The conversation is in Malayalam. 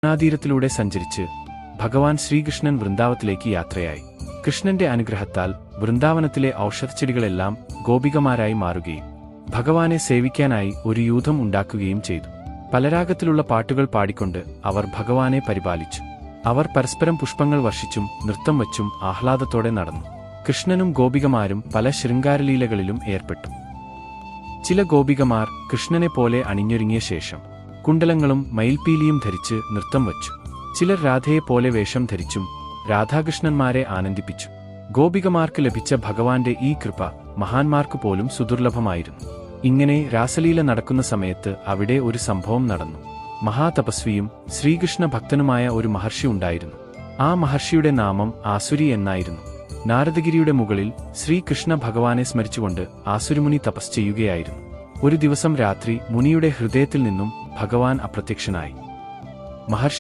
യമുനാതീരത്തിലൂടെ സഞ്ചരിച്ച് ഭഗവാൻ ശ്രീകൃഷ്ണൻ വൃന്ദാവത്തിലേക്ക് യാത്രയായി. കൃഷ്ണന്റെ അനുഗ്രഹത്താൽ വൃന്ദാവനത്തിലെ ഔഷധച്ചെടികളെല്ലാം ഗോപികമാരായി മാറുകയും ഭഗവാനെ സേവിക്കാനായി ഒരു യൂഥം ഉണ്ടാക്കുകയും ചെയ്തു. പലരാഗത്തിലുള്ള പാട്ടുകൾ പാടിക്കൊണ്ട് അവർ ഭഗവാനെ പരിപാലിച്ചു. അവർ പരസ്പരം പുഷ്പങ്ങൾ വർഷിച്ചും നൃത്തം വച്ചും ആഹ്ലാദത്തോടെ നടന്നു. കൃഷ്ണനും ഗോപികമാരും പല ശൃംഗാരലീലകളിലും ഏർപ്പെട്ടു. ചില ഗോപികമാർ കൃഷ്ണനെ പോലെ അണിഞ്ഞൊരുങ്ങിയ ശേഷം കുണ്ടലങ്ങളും മയിൽപീലിയും ധരിച്ച് നൃത്തം വച്ചു. ചിലർ രാധയെപ്പോലെ വേഷം ധരിച്ചും രാധാകൃഷ്ണന്മാരെ ആനന്ദിപ്പിച്ചു. ഗോപികമാർക്ക് ലഭിച്ച ഭഗവാന്റെ ഈ കൃപ മഹാന്മാർക്ക് പോലും സുദുർലഭമായിരുന്നു. ഇങ്ങനെ രാസലീല നടക്കുന്ന സമയത്ത് അവിടെ ഒരു സംഭവം നടന്നു. മഹാതപസ്വിയും ശ്രീകൃഷ്ണ ഭക്തനുമായ ഒരു മഹർഷി ഉണ്ടായിരുന്നു. ആ മഹർഷിയുടെ നാമം ആസുരി എന്നായിരുന്നു. നാരദഗിരിയുടെ മുകളിൽ ശ്രീകൃഷ്ണ ഭഗവാനെ സ്മരിച്ചുകൊണ്ട് ആസുരിമുനി തപസ് ചെയ്യുകയായിരുന്നു. ഒരു ദിവസം രാത്രി മുനിയുടെ ഹൃദയത്തിൽ നിന്നും ഭഗവാൻ അപ്രത്യക്ഷനായി. മഹർഷി